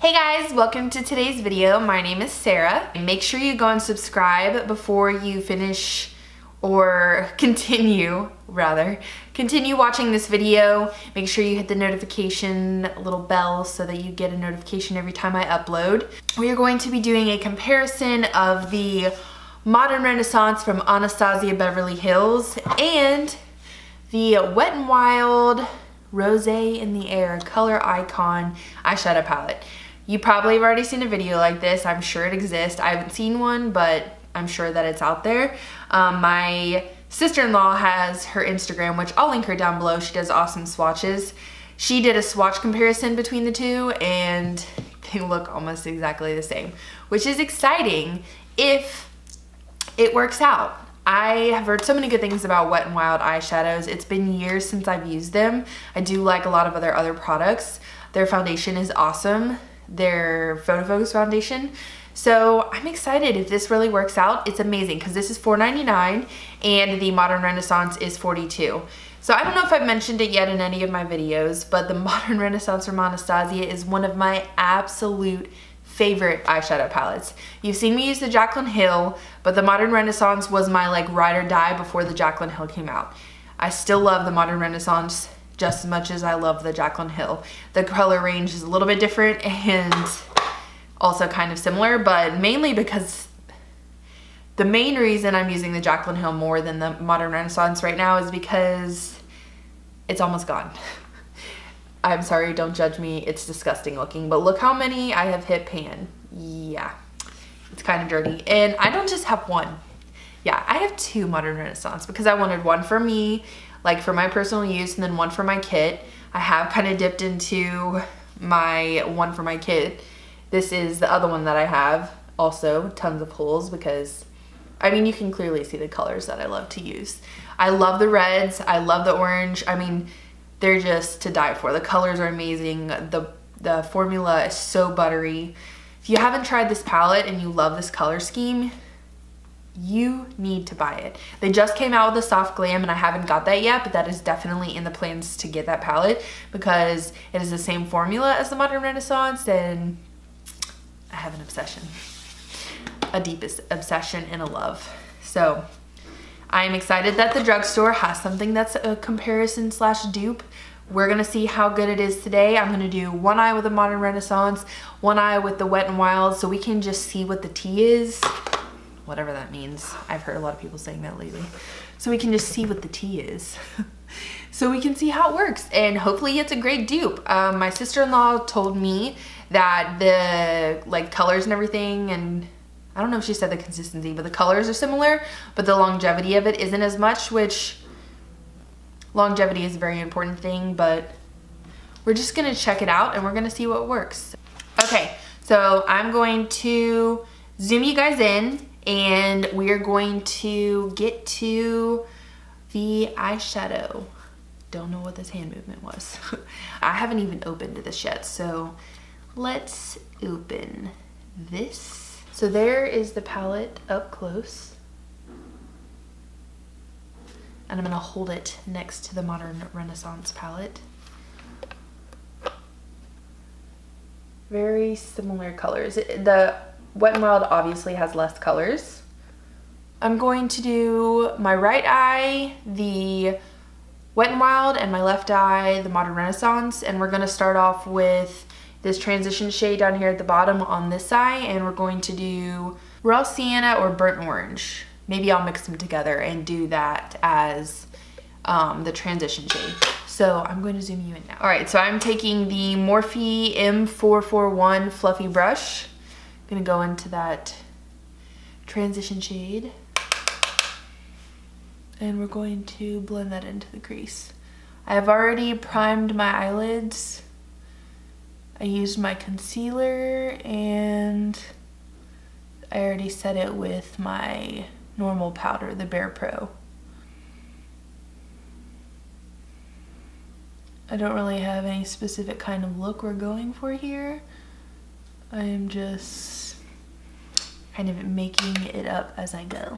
Hey guys, welcome to today's video. My name is Sarah. Make sure you go and subscribe before you finish or continue watching this video. Make sure you hit the notification little bell so that you get a notification every time I upload. We are going to be doing a comparison of the Modern Renaissance from Anastasia Beverly Hills and the Wet n Wild Rosé in the Air Color Icon eyeshadow palette. You probably have already seen a video like this. I'm sure it exists. I haven't seen one, but I'm sure that it's out there. My sister-in-law has her Instagram, which I'll link her down below. She does awesome swatches. She did a swatch comparison between the two, and they look almost exactly the same, which is exciting if it works out. I have heard so many good things about Wet n Wild eyeshadows. It's been years since I've used them. I do like a lot of other products. Their foundation is awesome. Their Photo Focus foundation. So I'm excited if this really works out. It's amazing because this is $4.99 and the Modern Renaissance is $42. So I don't know if I've mentioned it yet in any of my videos, but the Modern Renaissance from Anastasia is one of my absolute favorite eyeshadow palettes. You've seen me use the Jaclyn Hill, but the Modern Renaissance was my like ride or die before the Jaclyn Hill came out. I still love the Modern Renaissance just as much as I love the Jaclyn Hill. The color range is a little bit different and also kind of similar, but mainly because the main reason I'm using the Jaclyn Hill more than the Modern Renaissance right now is because it's almost gone. I'm sorry, don't judge me, it's disgusting looking, but look how many I have hit pan. Yeah, it's kind of dirty. And I don't just have one. Yeah, I have two Modern Renaissance because I wanted one for me, like for my personal use, and then one for my kit. I have kind of dipped into my one for my kit. This is the other one that I have. Also, tons of holes because, I mean, you can clearly see the colors that I love to use. I love the reds, I love the orange. I mean, they're just to die for. The colors are amazing. The formula is so buttery. If you haven't tried this palette and you love this color scheme, you need to buy it. They just came out with a soft glam and I haven't got that yet, but that is definitely in the plans to get that palette because it is the same formula as the Modern Renaissance, and I have an obsession, a deep obsession and a love. So I'm excited that the drugstore has something that's a comparison slash dupe. We're gonna see how good it is today. I'm gonna do one eye with the Modern Renaissance, one eye with the Wet n Wild, so we can just see what the tea is. Whatever that means. I've heard a lot of people saying that lately. So we can just see what the tea is. So we can see how it works, and hopefully it's a great dupe. My sister-in-law told me that the like colors and everything, and I don't know if she said the consistency, but the colors are similar, but the longevity of it isn't as much, which longevity is a very important thing, but we're just gonna check it out and we're gonna see what works. Okay, so I'm going to zoom you guys in and we are going to get to the eyeshadow. Don't know what this hand movement was. I haven't even opened this yet, so let's open this. So there is the palette up close. And I'm gonna hold it next to the Modern Renaissance palette. Very similar colors. The Wet n Wild obviously has less colors. I'm going to do my right eye, the Wet n Wild, and my left eye, the Modern Renaissance, and we're gonna start off with this transition shade down here at the bottom on this eye, and we're going to do Raw Sienna or Burnt Orange. Maybe I'll mix them together and do that as the transition shade. So I'm going to zoom you in now. All right, so I'm taking the Morphe M441 fluffy brush. I'm gonna go into that transition shade and we're going to blend that into the crease. I have already primed my eyelids. I used my concealer and I already set it with my normal powder, the BarePro. I don't really have any specific kind of look we're going for here. I am just kind of making it up as I go.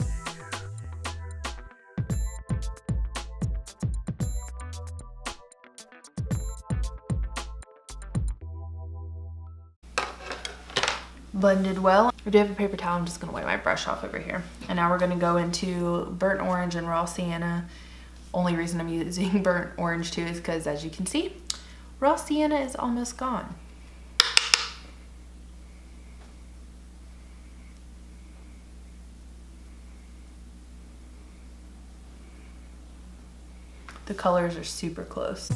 blended well. I do have a paper towel. I'm just gonna wipe my brush off over here. And now we're gonna go into burnt orange and raw sienna. Only reason I'm using burnt orange too is because, as you can see, raw sienna is almost gone. The colors are super close.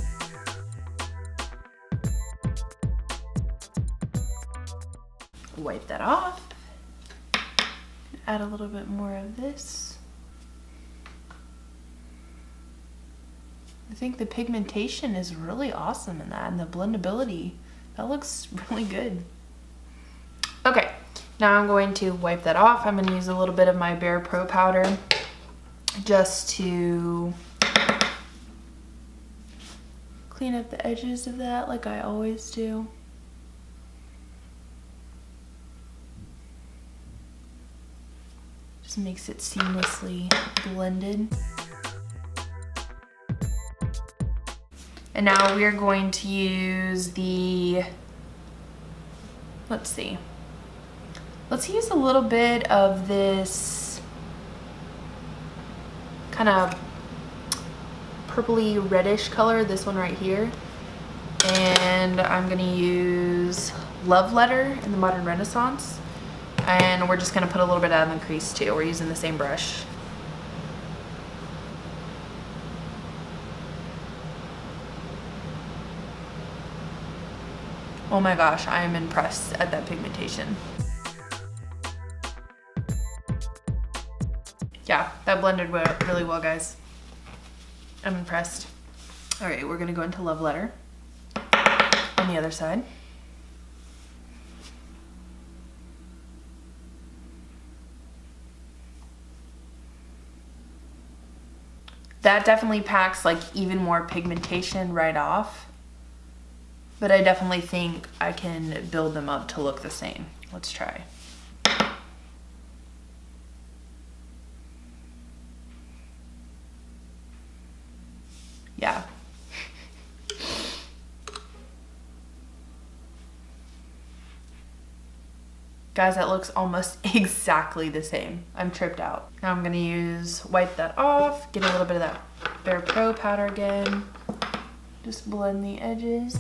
Wipe that off. Add a little bit more of this. I think the pigmentation is really awesome in that, and the blendability. That looks really good. Okay, now I'm going to wipe that off. I'm gonna use a little bit of my BarePro powder just to clean up the edges of that like I always do. Just makes it seamlessly blended. And now we're going to use the, let's see. Let's use a little bit of this kind of purpley reddish color, this one right here. And I'm gonna use Love Letter in the Modern Renaissance. And we're just gonna put a little bit out in the crease too. We're using the same brush. Oh my gosh, I am impressed at that pigmentation. Yeah, that blended really well, guys. I'm impressed. All right, we're gonna go into Love Letter on the other side. That definitely packs like even more pigmentation right off, but I definitely think I can build them up to look the same. Let's try. Yeah. Guys, that looks almost exactly the same. I'm tripped out. Now I'm gonna wipe that off, get a little bit of that BarePro powder again. Just blend the edges.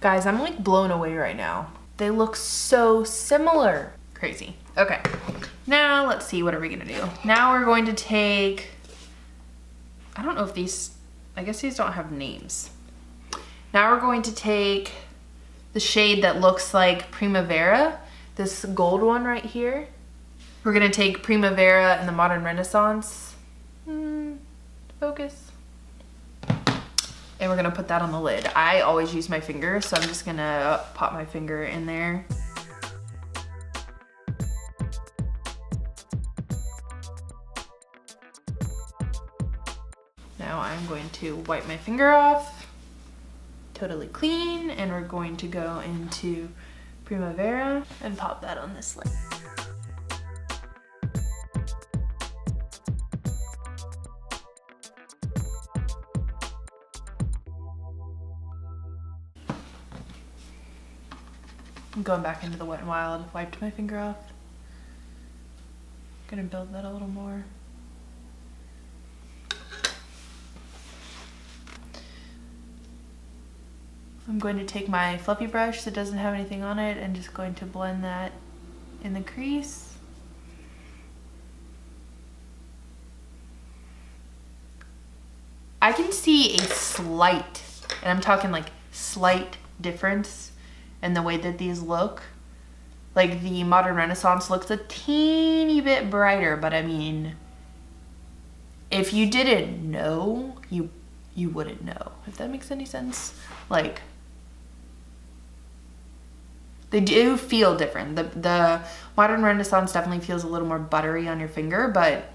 Guys, I'm like blown away right now. They look so similar. Crazy. Okay, now let's see, what are we gonna do? Now we're going to take, I don't know if these, I guess these don't have names. Now we're going to take the shade that looks like Primavera, this gold one right here. We're gonna take Primavera in the Modern Renaissance. Focus. And we're gonna put that on the lid. I always use my finger, so I'm just gonna pop my finger in there. Now I'm going to wipe my finger off, totally clean, and we're going to go into Primavera and pop that on this lid. I'm going back into the Wet n Wild, wiped my finger off. Gonna build that a little more. I'm going to take my fluffy brush that doesn't have anything on it and just going to blend that in the crease. I can see a slight, and I'm talking like slight difference in the way that these look. Like the Modern Renaissance looks a teeny bit brighter, but I mean, if you didn't know, you wouldn't know, if that makes any sense. Like, they do feel different. The Modern Renaissance definitely feels a little more buttery on your finger, but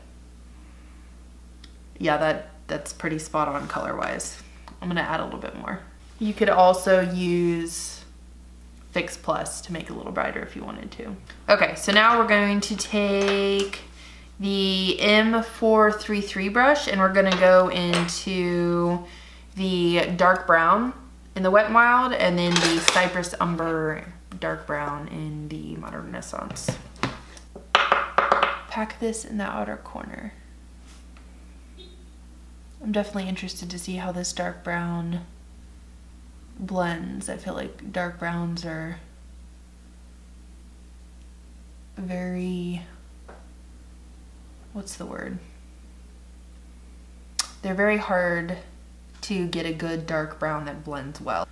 yeah, that's pretty spot on color-wise. I'm gonna add a little bit more. You could also use Fix Plus to make it a little brighter if you wanted to. Okay, so now we're going to take the M433 brush and we're gonna go into the dark brown in the Wet n Wild, and then the Cypress Umber dark brown in the Modern Renaissance. Pack this in the outer corner. I'm definitely interested to see how this dark brown blends. I feel like dark browns are very, what's the word? They're very hard to get a good dark brown that blends well.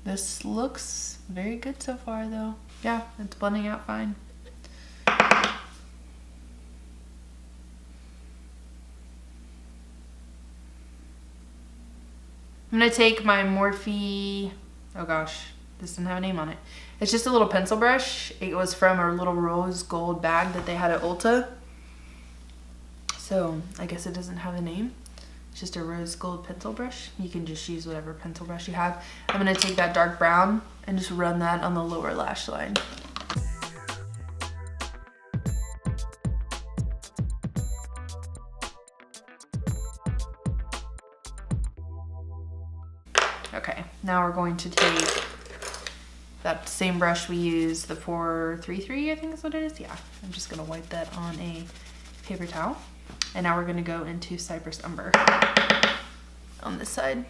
This looks very good so far though. Yeah, it's blending out fine. I'm gonna take my Morphe, oh gosh, this doesn't have a name on it. It's just a little pencil brush. It was from a little rose gold bag that they had at Ulta. So I guess it doesn't have a name. It's just a rose gold pencil brush. You can just use whatever pencil brush you have. I'm gonna take that dark brown and just run that on the lower lash line. Okay, now we're going to take that same brush we used, the 433, I think is what it is. Yeah, I'm just gonna wipe that on a paper towel. And now we're gonna go into Cypress Umber on this side.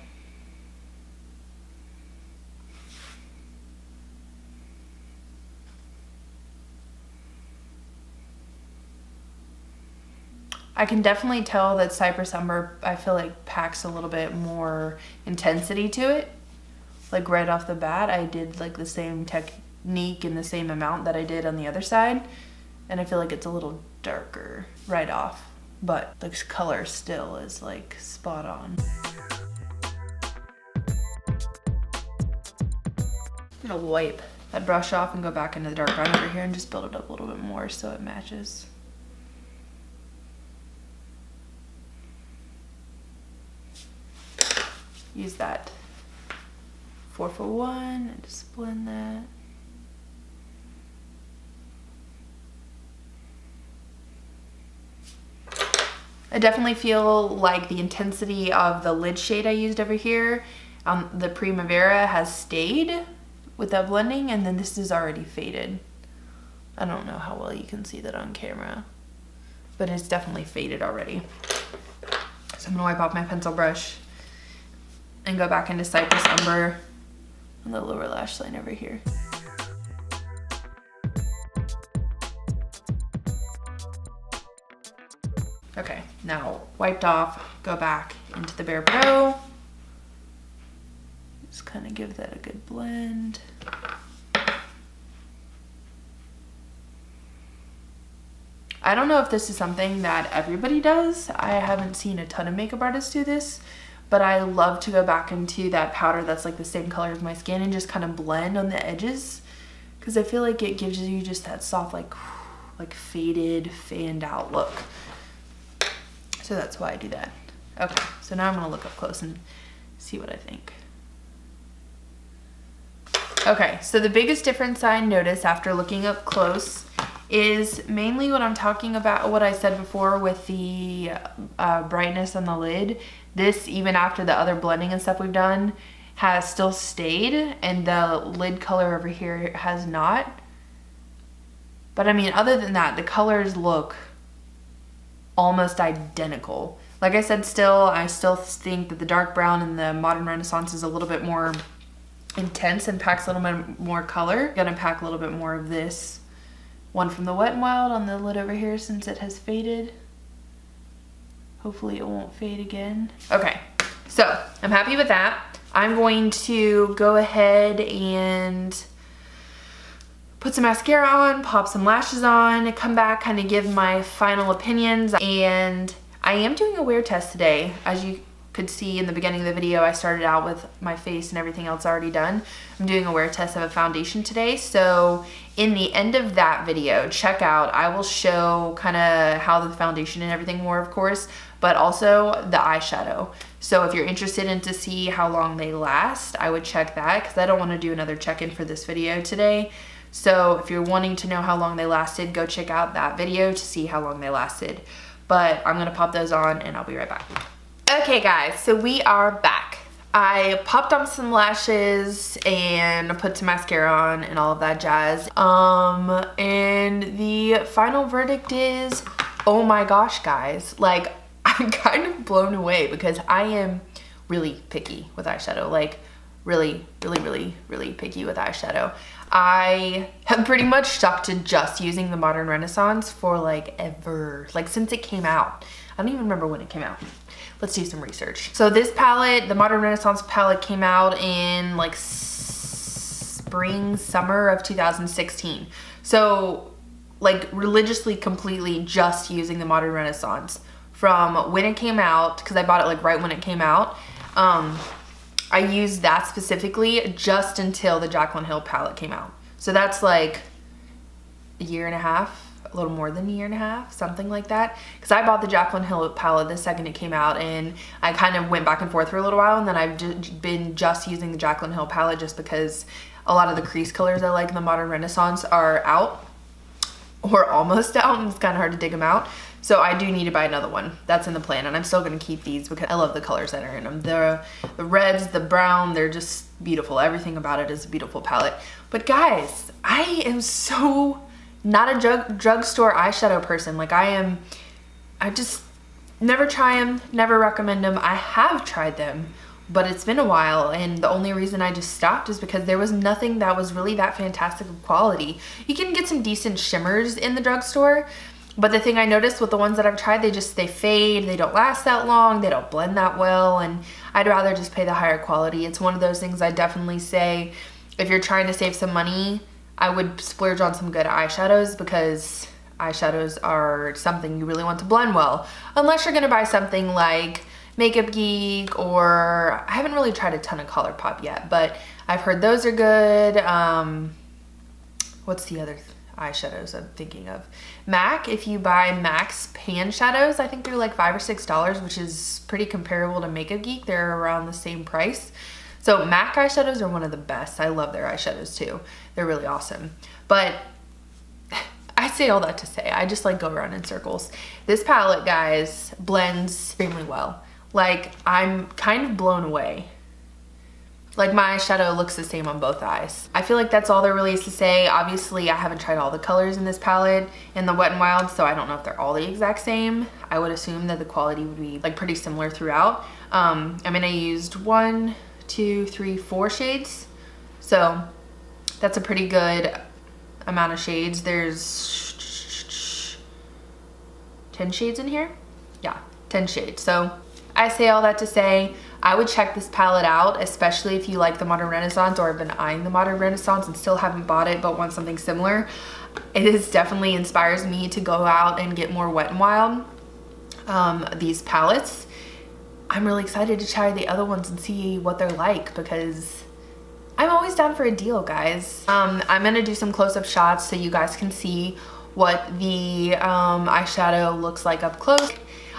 I can definitely tell that Cypress Umber, I feel like, packs a little bit more intensity to it. Like right off the bat, I did like the same technique and the same amount that I did on the other side. And I feel like it's a little darker right off. But the color still is like spot on. I'm gonna wipe that brush off and go back into the dark brown over here and just build it up a little bit more so it matches. Use that 4for1 and just blend that. I definitely feel like the intensity of the lid shade I used over here, the Primavera, has stayed with that blending, and then this is already faded. I don't know how well you can see that on camera, but it's definitely faded already. So I'm gonna wipe off my pencil brush and go back into Cypress Umber on the lower lash line over here. Okay, now wiped off, go back into the BarePro. Just kind of give that a good blend. I don't know if this is something that everybody does. I haven't seen a ton of makeup artists do this, but I love to go back into that powder that's like the same color as my skin and just kind of blend on the edges, because I feel like it gives you just that soft, like faded, fanned out look. So that's why I do that. Okay, so now I'm gonna look up close and see what I think. Okay, so the biggest difference I noticed after looking up close is mainly what I'm talking about, what I said before with the brightness on the lid. This, even after the other blending and stuff we've done, has still stayed, and the lid color over here has not. But I mean, other than that, the colors look almost identical. Like I said, I still think that the dark brown in the Modern Renaissance is a little bit more intense and packs a little bit more color. I'm gonna pack a little bit more of this one from the Wet n Wild on the lid over here since it has faded. Hopefully it won't fade again. Okay, so I'm happy with that. I'm going to go ahead and put some mascara on, pop some lashes on, come back, kind of give my final opinions. And I am doing a wear test today. As you could see in the beginning of the video, I started out with my face and everything else already done. I'm doing a wear test of a foundation today. So in the end of that video, check out, I will show kind of how the foundation and everything wore, of course, but also the eyeshadow. So if you're interested in to see how long they last, I would check that, because I don't want to do another check-in for this video today. So if you're wanting to know how long they lasted, go check out that video to see how long they lasted. But I'm gonna pop those on and I'll be right back. Okay guys, so we are back. I popped on some lashes and put some mascara on and all of that jazz. And the final verdict is, oh my gosh, guys. Like, I'm kind of blown away because I am really picky with eyeshadow. Like, really picky with eyeshadow. I have pretty much stuck to just using the Modern Renaissance for like ever. Like, since it came out. I don't even remember when it came out. Let's do some research. So this palette, the Modern Renaissance palette, came out in like spring, summer of 2016. So like religiously, completely just using the Modern Renaissance from when it came out, because I bought it like right when it came out. I used that specifically just until the Jaclyn Hill palette came out. So that's like a year and a half. A little more than a year and a half, something like that. Because I bought the Jaclyn Hill palette the second it came out, and I kind of went back and forth for a little while, and then I've been just using the Jaclyn Hill palette just because a lot of the crease colors I like in the Modern Renaissance are out, or almost out, and it's kind of hard to dig them out. So I do need to buy another one. That's in the plan, and I'm still going to keep these because I love the colors that are in them. The reds, the brown, they're just beautiful. Everything about it is a beautiful palette. But guys, I am so not a drugstore eyeshadow person. Like, I just never try them, never recommend them. I have tried them, but it's been a while, and the only reason I just stopped is because there was nothing that was really that fantastic of quality. You can get some decent shimmers in the drugstore, but the thing I noticed with the ones that I've tried, they fade, they don't last that long, they don't blend that well, and I'd rather just pay the higher quality. It's one of those things I definitely say, if you're trying to save some money, I would splurge on some good eyeshadows, because eyeshadows are something you really want to blend well. Unless you're gonna buy something like Makeup Geek, or I haven't really tried a ton of ColourPop yet, but I've heard those are good. What's the other eyeshadows I'm thinking of? MAC, if you buy MAC's pan shadows, I think they're like $5 or $6, which is pretty comparable to Makeup Geek. They're around the same price. So MAC eyeshadows are one of the best. I love their eyeshadows too. They're really awesome. But I say all that to say, I just like go around in circles. This palette, guys, blends extremely well. Like, I'm kind of blown away. Like, my eyeshadow looks the same on both eyes. I feel like that's all there really is to say. Obviously, I haven't tried all the colors in this palette in the Wet n Wild, so I don't know if they're all the exact same. I would assume that the quality would be like pretty similar throughout. I mean, I used 1, 2, 3, 4 shades. So that's a pretty good amount of shades. There's 10 shades in here? Yeah, 10 shades. So I say all that to say, I would check this palette out, especially if you like the Modern Renaissance or have been eyeing the Modern Renaissance and still haven't bought it but want something similar. It is definitely inspires me to go out and get more Wet n Wild, these palettes. I'm really excited to try the other ones and see what they're like, because I'm always down for a deal, guys. I'm gonna do some close-up shots so you guys can see what the eyeshadow looks like up close.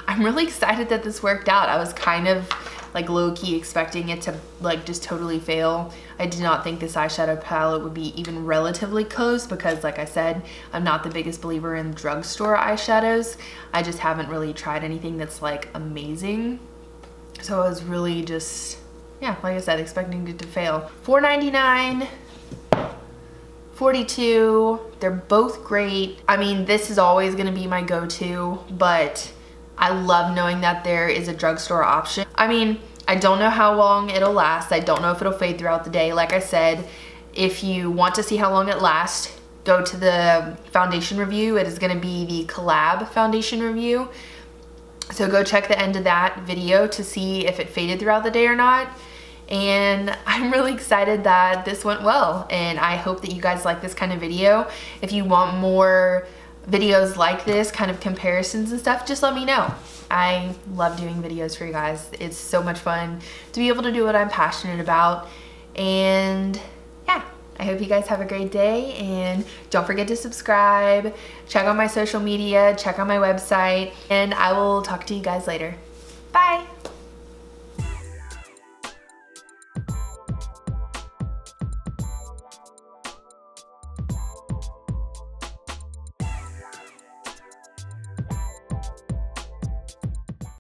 I'm really excited that this worked out. I was kind of like low-key expecting it to like just totally fail. I did not think this eyeshadow palette would be even relatively close, because like I said, I'm not the biggest believer in drugstore eyeshadows. I just haven't really tried anything that's like amazing. So I was really just, yeah, like I said, expecting it to fail. $4.99, $42, they're both great. I mean, this is always gonna be my go-to, but I love knowing that there is a drugstore option. I mean, I don't know how long it'll last. I don't know if it'll fade throughout the day. Like I said, if you want to see how long it lasts, go to the foundation review. It is gonna be the COL-LAB foundation review. So go check the end of that video to see if it faded throughout the day or not. And I'm really excited that this went well, and I hope that you guys like this kind of video. If you want more videos like this, kind of comparisons and stuff, just let me know. I love doing videos for you guys. It's so much fun to be able to do what I'm passionate about. And yeah, I hope you guys have a great day, and don't forget to subscribe, check out my social media, check out my website, and I will talk to you guys later. Bye!